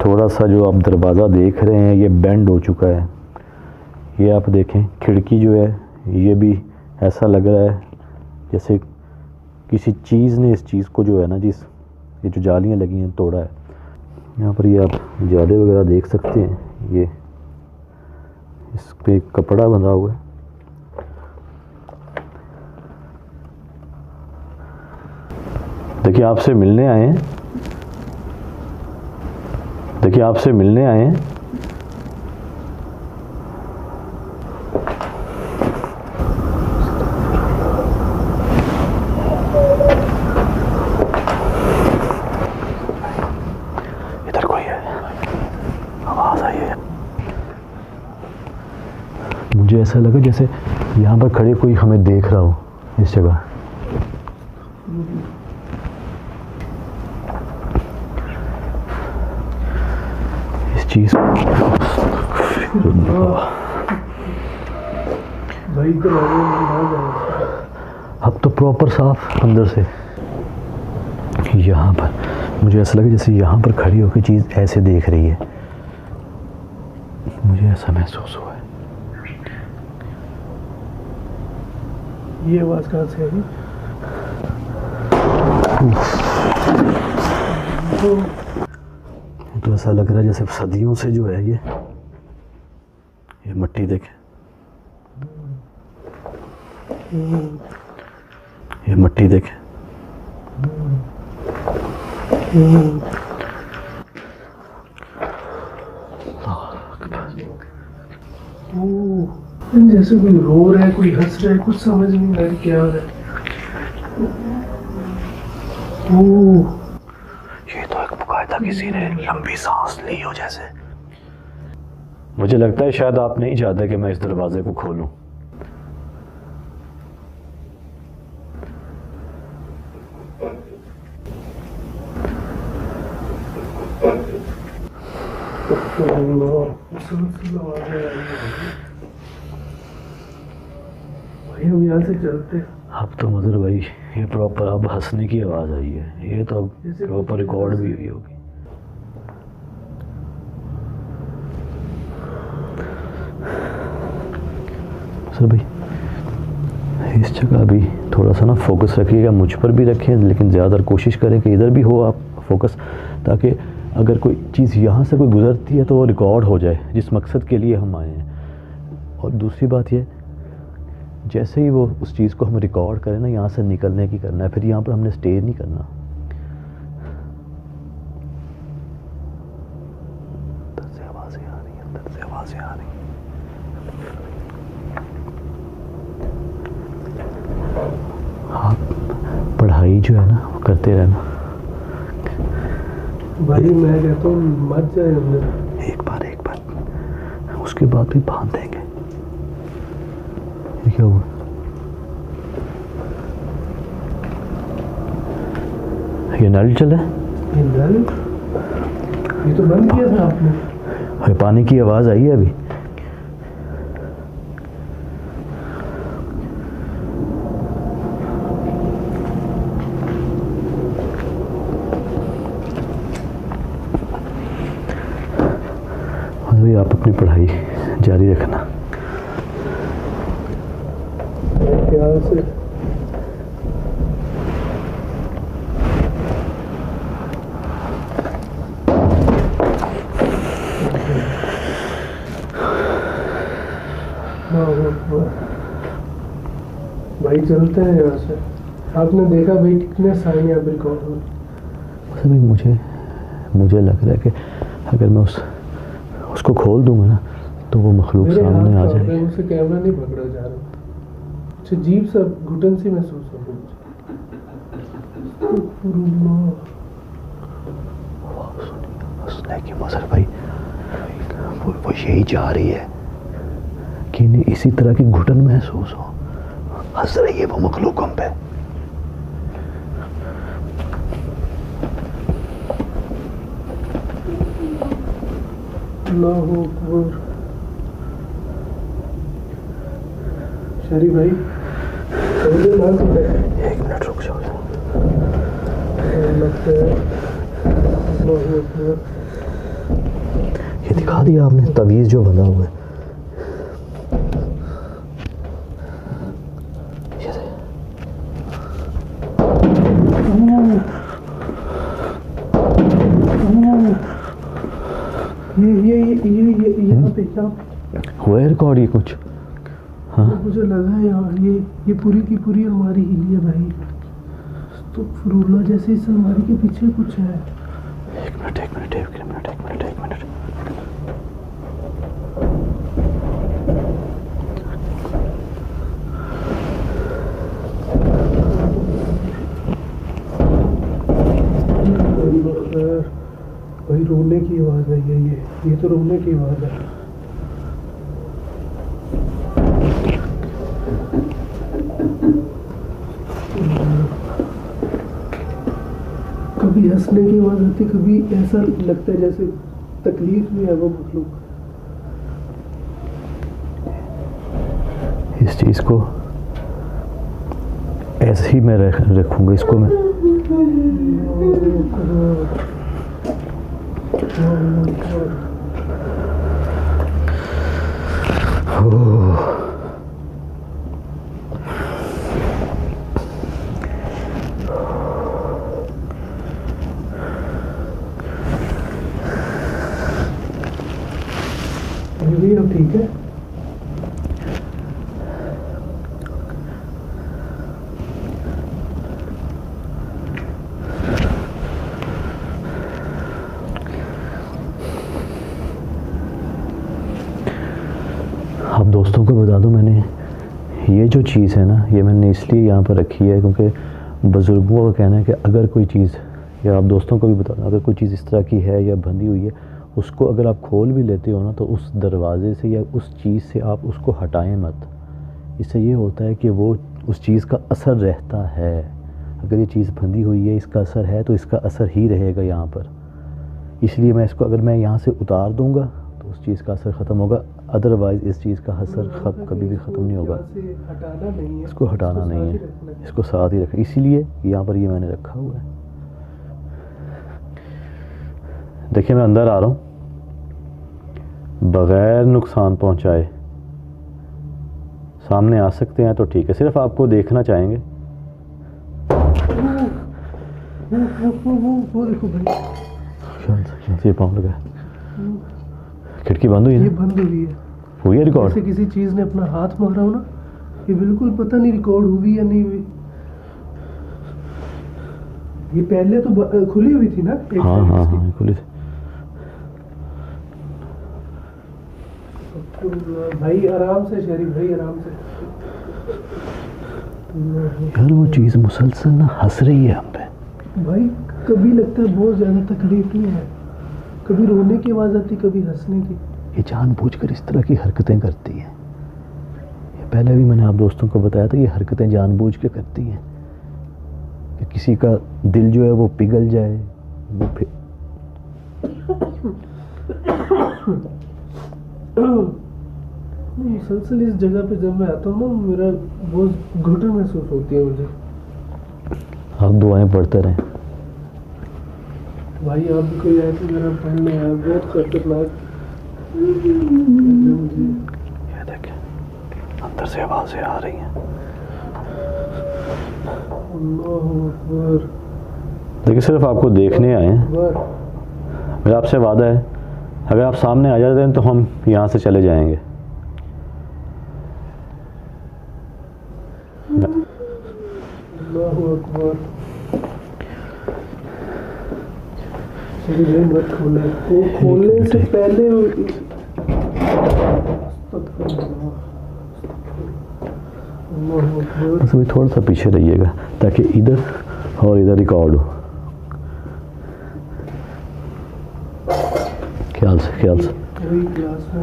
थोड़ा सा जो आप दरवाज़ा देख रहे हैं ये बेंड हो चुका है। ये आप देखें खिड़की जो है ये भी ऐसा लग रहा है जैसे किसी चीज़ ने इस चीज़ को जो है ना ये जो जालियाँ लगी हैं तोड़ा है। यहाँ पर ये आप जाले वगैरह देख सकते हैं, ये इस पे कपड़ा बंधा हुआ है। देखिए आपसे मिलने आए हैं, देखिए आपसे मिलने आए हैं। इधर कोई है, आवाज आई है। मुझे ऐसा लगा जैसे यहाँ पर खड़े कोई हमें देख रहा हो इस जगह। चीज भाई तो अब तो प्रॉपर साफ अंदर से। यहाँ पर मुझे ऐसा लगा जैसे यहाँ पर खड़ी होकर चीज़ ऐसे देख रही है, मुझे ऐसा महसूस हुआ है। ये आवाज़ कहाँ से आई? तो ऐसा लग रहा है जैसे सदियों से जो है ये मिट्टी देखे, ये मिट्टी देखे। जैसे कोई रो रहा है, कोई हंस रहा है, कुछ समझ नहीं आ रहा क्या हो रहा है। ये तो एक बकायदा किसी ने लंबी सांस ली हो जैसे। मुझे लगता है शायद आप नहीं चाहते कि मैं इस दरवाजे को खोलूं। भाई हम यहाँ से चलते। अब तो मदर भाई ये प्रॉपर अब हंसने की आवाज़ आई है, ये तो अब प्रॉपर रिकॉर्ड भी हुई होगी। सर भाई इस जगह अभी थोड़ा सा ना फोकस रखिएगा, मुझ पर भी रखें लेकिन ज़्यादातर कोशिश करें कि इधर भी हो आप फोकस, ताकि अगर कोई चीज़ यहाँ से कोई गुजरती है तो वो रिकॉर्ड हो जाए जिस मकसद के लिए हम आए हैं। और दूसरी बात ये, जैसे ही वो उस चीज़ को हम रिकॉर्ड करें ना, यहाँ से निकलने की करना है, फिर यहाँ पर हमने स्टे नहीं करना। अंदर से आवाज़ें आ रही हैं, अंदर से आवाज़ें आ रही हैं। आप पढ़ाई जो है ना वो करते रहना। भाई मैं कहता हूँ मत जाए अंदर। एक बार उसके बाद भी बांध देंगे। ये क्या हुआ? ये नल चला? ये नल? ये तो बंद किया था आपने। पानी की आवाज़ आई है अभी। अभी आप अपनी पढ़ाई जारी रखना। ख्याल से भाई चलते हैं यहाँ से। आपने देखा भाई कितने साइन यहाँ रिकॉर्ड हुए। अभी मुझे लग रहा है कि अगर मैं उसको खोल दूंगा ना तो वो मखलूक सामने आ जाएगी। मुझसे कैमरा नहीं पकड़ा जा रहा, कुछ अजीब सा घुटन सी महसूस हो रही है। मजर भाई वो यही चाह रही है कि इन्हें इसी तरह की घुटन महसूस हो, हंस रही है वो मखलूक हम पे। अल्लाहू अकबर। शरीफ भाई एक मिनट रुक जाओ। लगता है अल्लाहू अकबर। दिखा दिया आपने तवीज़ जो बंधा हुआ है। ये यहाँ पे हुआ है रिकॉर्ड ये कुछ? हाँ मुझे लगा है यार ये पूरी की पूरी अलमारी हिली है भाई। तो फरूला जैसे इस अलमारी के पीछे कुछ है। एक मिनट। भाई रोने की आवाज़ है ये तो रोने की आवाज़ है। कभी हंसने की आवाज़ आती, कभी ऐसा लगता है जैसे तकलीफ में है वो मखलूक। इस चीज़ को ऐसे ही मैं रखूँगा इसको मैं। अब ठीक है। आप दोस्तों को बता दूं, मैंने ये जो चीज़ है ना, ये मैंने इसलिए यहाँ पर रखी है क्योंकि बुज़ुर्गों का कहना है कि अगर कोई चीज़, या आप दोस्तों को भी बता दूं, अगर कोई चीज़ इस तरह की है या बंधी हुई है, उसको अगर आप खोल भी लेते हो ना, तो उस दरवाज़े से या उस चीज़ से आप उसको हटाएं मत। इससे ये होता है कि वो उस चीज़ का असर रहता है। अगर ये चीज़ बंधी हुई है, इसका असर है, तो इसका असर ही रहेगा यहाँ पर। इसलिए मैं इसको अगर मैं यहाँ से उतार दूँगा तो उस चीज़ का असर ख़त्म होगा, अदरवाइज़ इस चीज़ का असर कभी भी ख़त्म नहीं होगा। इसको हटाना नहीं है, इसको साथ ही रखें। इसीलिए यहाँ पर ये मैंने रखा हुआ है। देखिए मैं अंदर आ रहा हूँ बग़ैर नुकसान पहुँचाए। सामने आ सकते हैं तो ठीक है, सिर्फ आपको देखना चाहेंगे। वो देखो भाई, ये पाँव लगा, खिड़की बंद हुई है। ये बंद हुई है रिकॉर्ड। जैसे किसी चीज़ ने अपना हाथ मारा हो ना, ये बिल्कुल पता नहीं रिकॉर्ड हुई या नहीं हुई। ये पहले तो खुली हुई थी ना एक हाँ खुली थी। भाई आराम से शरीफ भाई, आराम से। यार वो चीज़ मुसलसल ना हंस रही है हम पे। भाई कभी लगता है बहुत ज़्यादा तकलीफ नहीं है, कभी रोने की आवाज़ आती, कभी हंसने की। ये जानबूझकर इस तरह की हरकतें करती हैं। ये पहले भी मैंने आप दोस्तों को बताया था, ये हरकतें जानबूझ के करती हैं कि किसी का दिल जो है वो पिघल जाए। वो फिर मुसलसल इस जगह पे जब मैं आता हूँ ना, मेरा बहुत घुटन महसूस होती है मुझे। आप दुआएं पढ़ते रहें भाई। आप भी कोई आए तो मेरा पढ़ना है, बहुत खतरनाक। ये देखें अंदर से आवाज़ें आ रही हैं। देखिए सिर्फ आपको देखने आए हैं। मेरा आपसे वादा है, अगर आप सामने आ जाते हैं तो हम यहाँ से चले जाएंगे। मत खोलने से पहले बस अभी थोड़ा सा पीछे रहिएगा ताकि इधर और इधर रिकॉर्ड हो। ख्याल से वही क्लास में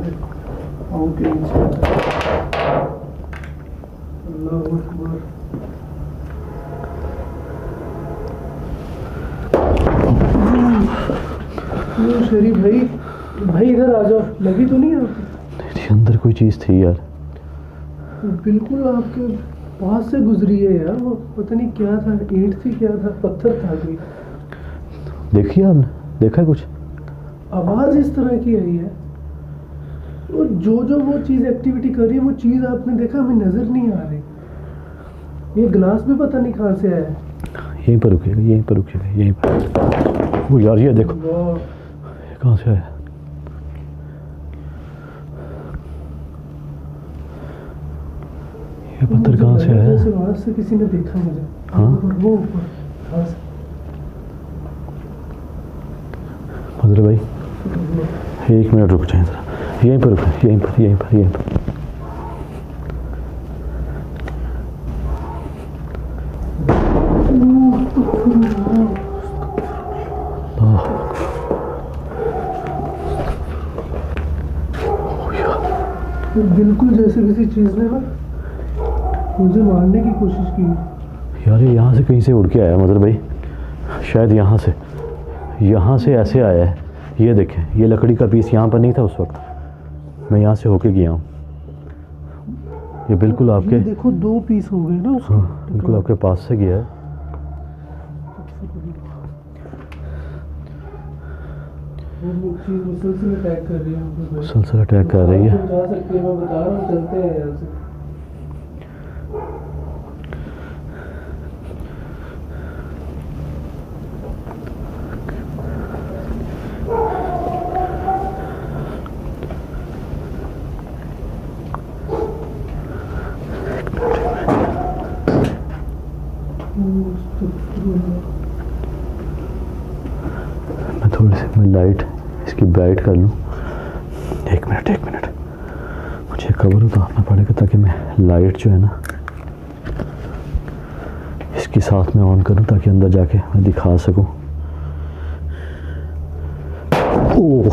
अल्लाह अकबर। शरीफ भाई इधर आ जाओ। लगी तो नहीं है आपको? अंदर कोई चीज़ थी यार, बिल्कुल आपके पास से गुजरी है यार। वो पता नहीं क्या था, ईंट थी, क्या था, पत्थर था कोई। देखिए आपने देखा कुछ? आवाज़ इस तरह की आई है। और जो वो चीज़ एक्टिविटी कर रही है, वो चीज़ आपने देखा हमें नज़र नहीं आ रही। ये गिलास भी पता नहीं कहाँ से आया है। यहीं पर रुकेगा, यहीं पर रुकेगा, यहीं पर। वो यार ये देखो ये कहाँ से आया। ये पत्थर कहाँ से आया। वहाँ से किसी ने देखा मुझे। हाँ वो ऊपर हाँ से। मदर भाई 1 मिनट रुक जाए जरा, यहीं पर रुके, यहीं पर यहीं पर यहीं पर। बिल्कुल जैसे किसी चीज़ ने ना मुझे मारने की कोशिश की। यार ये यहाँ से कहीं से उड़ के आया मदर भाई, शायद यहाँ से ऐसे आया है। ये देखें, ये लकड़ी का पीस यहाँ पर नहीं था उस वक्त, मैं यहाँ से होके गया हूँ। ये बिल्कुल आपके, ये देखो 2 पीस हो गए ना उसके। हाँ बिल्कुल आपके पास से गया है। वो चीज़ मुसलसल अटैक कर रही है हम पे। मुसलसल अटैक कर रही है। जा सकती है, मैं बता रहा हूँ, चलते हैं यहाँ से। मैं थोड़ी सी मैं लाइट इसकी ब्राइट कर लूँ। 1 मिनट मुझे कवर उतारना पड़ेगा ताकि मैं लाइट जो है ना इसके साथ में ऑन करूँ ताकि अंदर जाके मैं दिखा सकूँ। ओह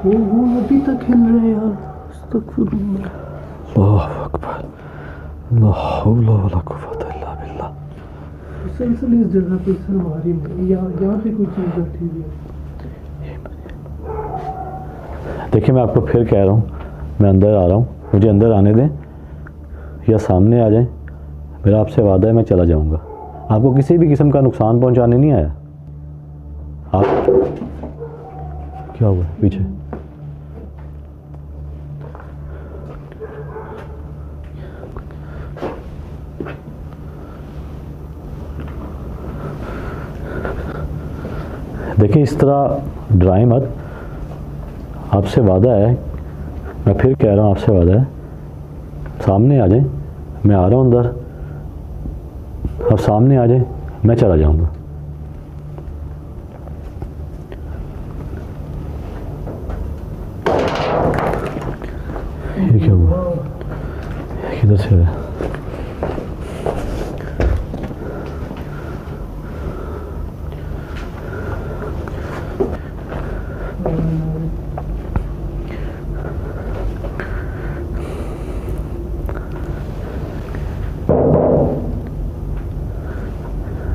वो अभी तक हिल रहे हैं यार। अस्तगफुरुल्लाह। अल्लाहु अकबर, ला हौला वला कुव्वता इल्ला बिल्लाह। मुसलसल इस जगह पे अलमारी में यहाँ पे कोई चीज़ बैठी हुई है। देखिए मैं आपको फिर कह रहा हूँ, मैं अंदर आ रहा हूँ, मुझे अंदर आने दें या सामने आ जाएं। मेरा आपसे वादा है मैं चला जाऊँगा। आपको किसी भी किस्म का नुकसान पहुँचाने नहीं आया। आप क्या हुआ पीछे? देखिए इस तरह डराए मत, आपसे वादा है, मैं फिर कह रहा हूँ आपसे वादा है, सामने आ जाएं, मैं आ रहा हूँ अंदर, आप सामने आ जाएं, मैं चला जाऊँगा। ये क्या हुआ? किधर से आया?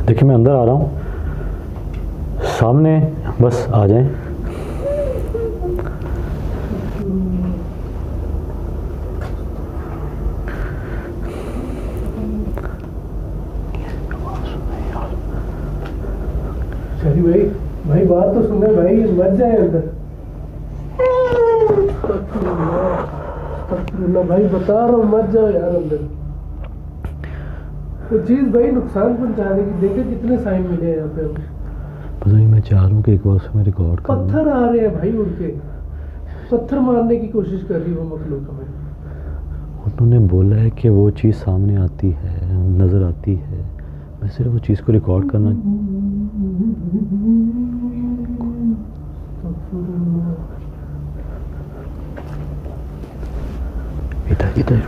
देखिए मैं अंदर आ रहा हूँ, सामने बस आ जाएं। चलिए भाई बात तो सुने भाई, मत जाए अंदर। अस्तगफुरुल्लाह भाई, बता रहा हूँ मत जाओ यार अंदर। वो चीज़ भाई नुकसान पहुंचाने की, देखे कितने साइन मिले हैं यहाँ पे। पता नहीं, मैं चाह रहा हूँ कि एक बार से मैं रिकॉर्ड कर लूँ। पत्थर आ रहे हैं भाई उड़ के, पत्थर मारने की कोशिश कर रही है वो मखलूक हमें। उन्होंने बोला है कि वो चीज़ सामने आती है, नज़र आती है, मैं सिर्फ वो चीज़ को रिकॉर्ड करना। इधर इधर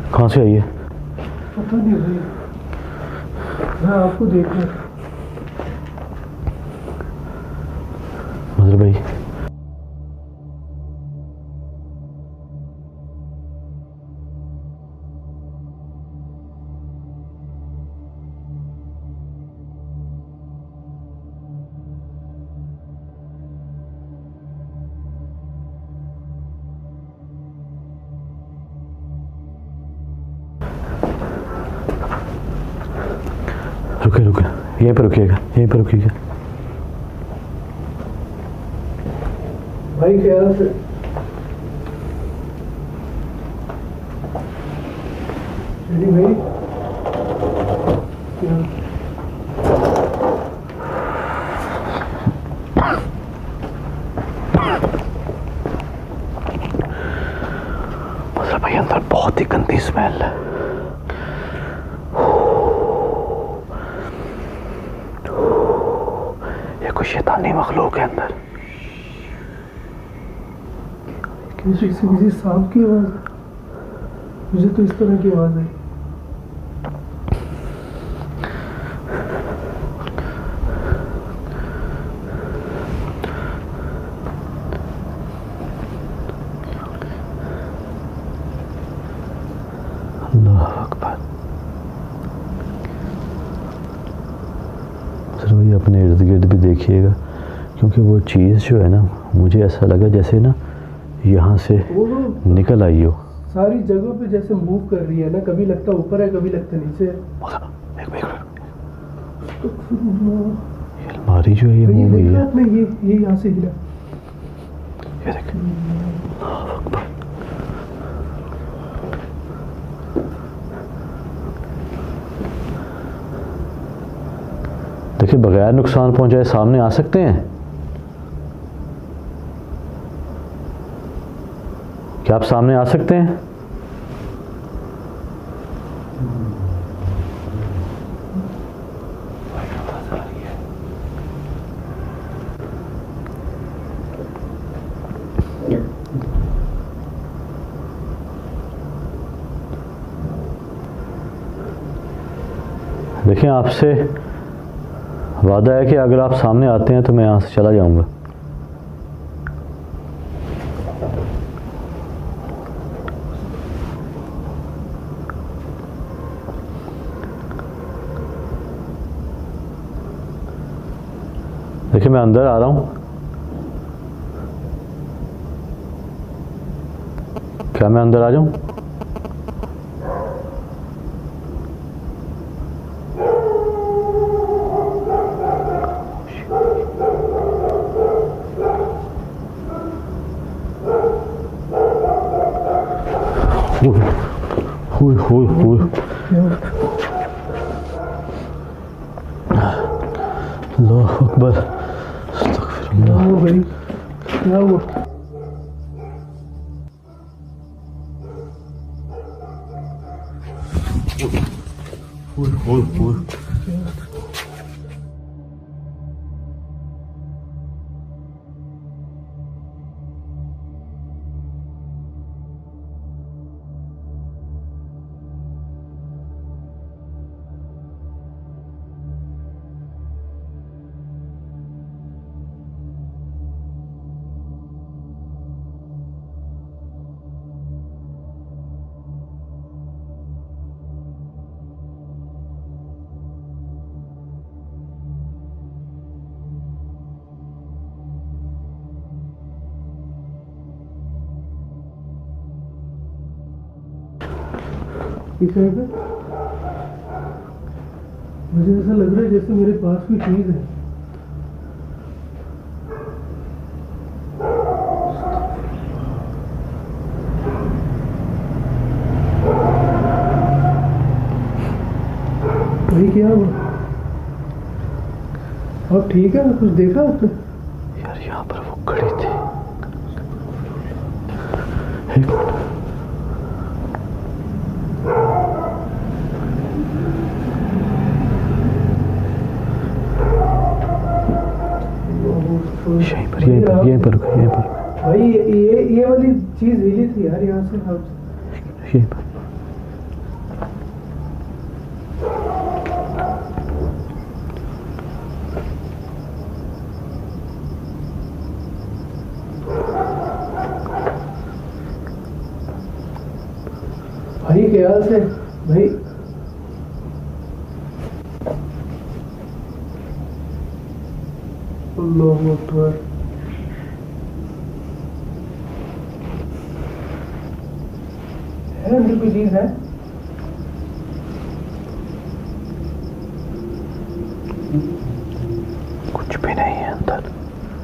कहाँ से आई है? पता नहीं भाई, मैं आपको देख रहा मदर भाई रुके रुके, यहीं पर रुकिएगा, यहीं पर रुकिएगा। भाई ख्याल से। भाई मतलब भाई अंदर बहुत ही गंदी स्मेल है। ये कोई शैतानी मखलूक है अंदर। किसी सांप की आवाज, मुझे तो इस तरह की आवाज आई। अल्लाह अकबर। सर भाई अपने इर्द गिर्द भी देखिएगा, क्योंकि वो चीज़ जो है ना, मुझे ऐसा लगा जैसे ना यहाँ से निकल आई हो। सारी जगहों पे जैसे मूव कर रही है ना, कभी लगता ऊपर है, कभी लगता नीचे है। ये अलमारी जो है ये मूव हुई है। आपने ये यहाँ से हिला। ये देख, देखिए बगैर नुकसान पहुंचाए सामने आ सकते हैं। क्या आप सामने आ सकते हैं? देखिए आपसे वादा है कि अगर आप सामने आते हैं तो मैं यहाँ से चला जाऊंगा। देखिए मैं अंदर आ रहा हूं। क्या मैं अंदर आ जाऊं? अल्लाह अकबर। क्या हुआ भाई, क्या हुआ? मुझे ऐसा लग रहा है जैसे मेरे पास कोई चीज है। भाई क्या हुआ? अब ठीक है? कुछ देखा आपने? यार यहाँ पर वो खड़ी थी। यहीं पर भाई ये वाली चीज हिली थी यार यहाँ से। यहीं पर भाई ख्याल से भाई। अल्लाहू अकबर। है अंदर कोई चीज है?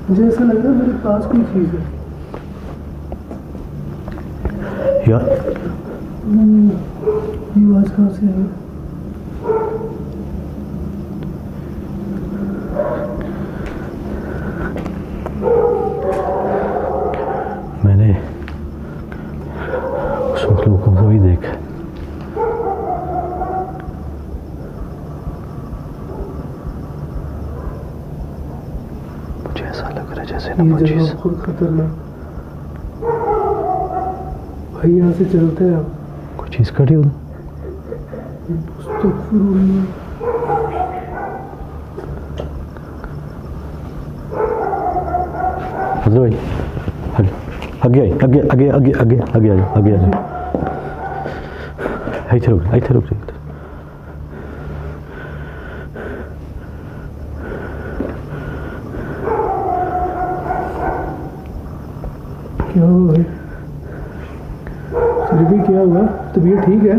मुझे ऐसा लग रहा है मेरे पास कोई चीज़ है। यार ये आवाज़ कहाँ से आई? मैंने उस मखलूक को भी देखा। मुझे ऐसा लग रहा है जैसे ना ये कोई जगह चीज़। बहुत खतरनाक। भाई यहाँ से चलते हैं आप। कोई चीज़ खड़ी उधर। अस्तगफुरुल्लाह। फजल भाई आगे आगे आगे आगे आगे आगे आगे आ जाओ, आगे आ जाओ। इधर रुक, इधर रुक, इधर। क्या हुआ भाई? फिर भी क्या हुआ? तबीयत ठीक है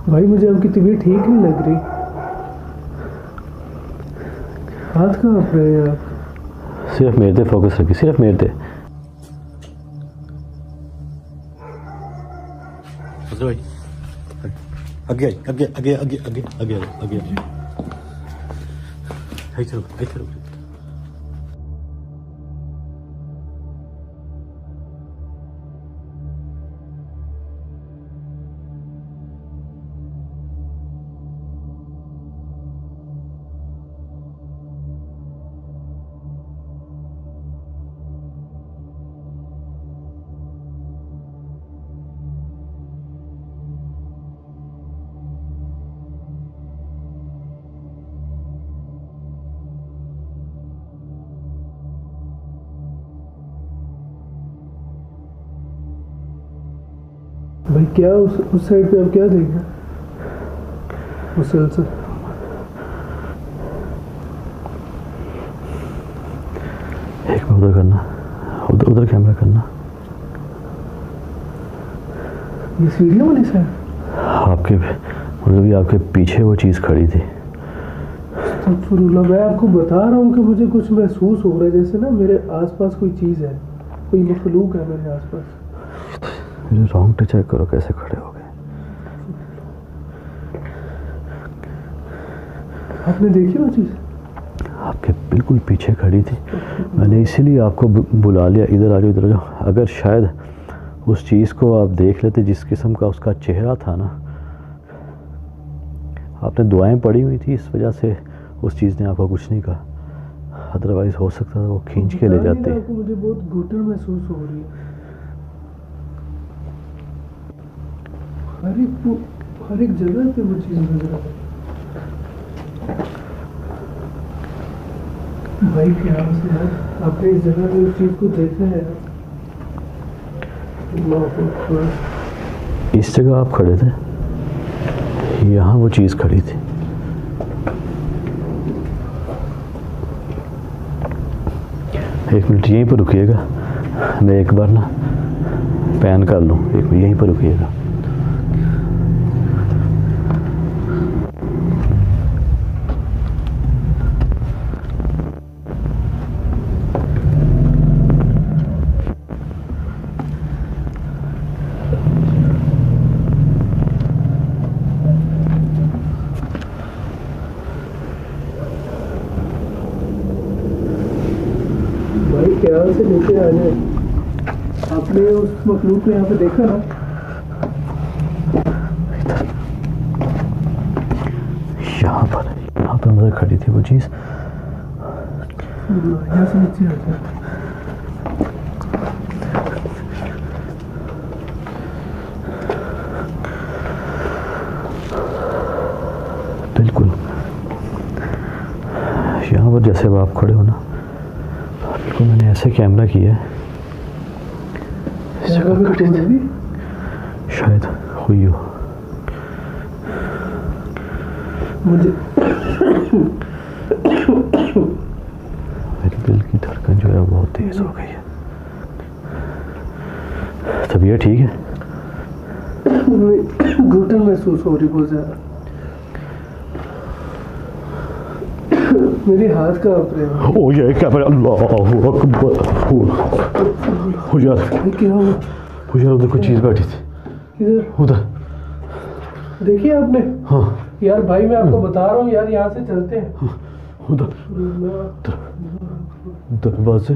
भाई? मुझे आपकी तबीयत ठीक नहीं लग रही। हाथ कहाँ पे है आप? सिर्फ मेरे पे फोकस रखिए, सिर्फ मेरे पे। फजल भाई आगे आइए, आगे आगे आगे आगे आगे आ जाओ, आगे आ जाओ। इधर रुक, इधर रुक। भाई क्या उस साइड पे आप क्या देख रहे हैं? मुसलसल एक में उधर करना, उधर उधर कैमरा करना। ये सीढ़ियों वाली साइड? आपके मतलब ये आपके पीछे वो चीज़ खड़ी थी। अस्तगफुरुल्लाह। मैं आपको बता रहा हूँ कि मुझे कुछ महसूस हो रहा है, जैसे ना मेरे आसपास कोई चीज़ है, कोई मखलूक है मेरे आसपास। रॉन्ग चेक करो कैसे खड़े हो गए। आपने देखी वो चीज़? आपके बिल्कुल पीछे खड़ी थी। मैंने इसीलिए आपको बुला लिया, इधर आ जाओ, इधर आ जाओ। अगर शायद उस चीज़ को आप देख लेते जिस किस्म का उसका चेहरा था ना, आपने दुआएं पड़ी हुई थी, इस वजह से उस चीज़ ने आपको कुछ नहीं कहा। अदरवाइज हो सकता था वो खींच के ले जाते। आपको मुझे बहुत घुटन महसूस हो रही है। हर एक जगह पे वो चीज़ नजर आ रही है। भाई क्या से यार, आपने इस जगह पे उस चीज़ को देखा है? इस जगह आप खड़े थे, यहाँ वो चीज़ खड़ी थी। एक मिनट यहीं पर रुकिएगा, मैं एक बार ना पैन कर लूँ। एक मिनट यहीं पर रुकिएगा। क्या से नीचे आ जाए। आपने उस मखलूक को यहाँ पे देखा ना? यहाँ पर मुझे खड़ी थी वो चीज़। यहाँ से नीचे आ जाए। बिल्कुल यहाँ पर जैसे अब आप खड़े हो ना, तो मैंने ऐसे कैमरा किया है। शायद हुई हो। मुझे मेरे दिल की धड़कन जो है बहुत तेज हो गई है। तबीयत ठीक है? घुटन महसूस हो रही बहुत ज़्यादा। मेरे हाथ कांप रहे हैं। ओ ये क्या भाई, अल्लाह अकबर। ओ यार, भाई क्या हुआ? ओ यार उधर कोई चीज़ बैठी थी, किधर? उधर। देखिए आपने? हाँ यार भाई मैं आपको बता रहा हूँ यार, यहाँ से चलते हैं। उधर दरवाजे।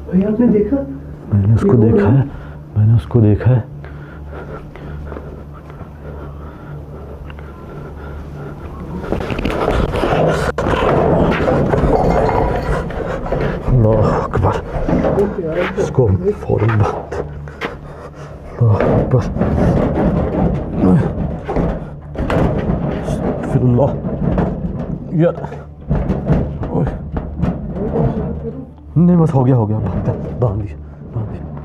भाई आपने देखा? मैंने उसको देखा है, मैंने उसको देखा है। अल्लाह अकबर। इसको फौरन बंद। अल्लाह अकबर। अस्तगफिरुल्लाह। यार नहीं बस हो गया बांध दिया, बांध दिया।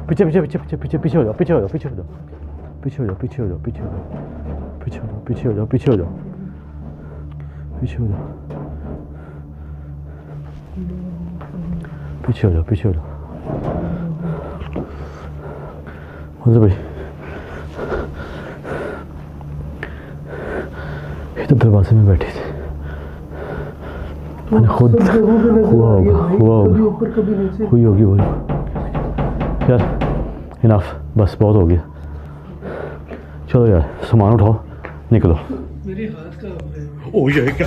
पीछे पीछे पीछे पीछे पीछे पीछे हो जाओ, पीछे हो जाओ, पीछे हो जाओ, पीछे हो जाओ, पीछे हो जाओ, पीछे हो जाओ, पीछे हो जाओ, पीछे हो जाओ, पीछे हो जाओ, पीछे हो जाओ, पीछे हो जाओ, पीछे हो जाओ। भाई ये तो दरवाजे में बैठी थी, मैंने खुद हुआ होगा, हुई होगी वो। यार इनफ, बस बहुत हो गया। चलो यार सामान उठाओ, निकलो। मेरे हाथ कांप रहे हैं। ओ ये क्या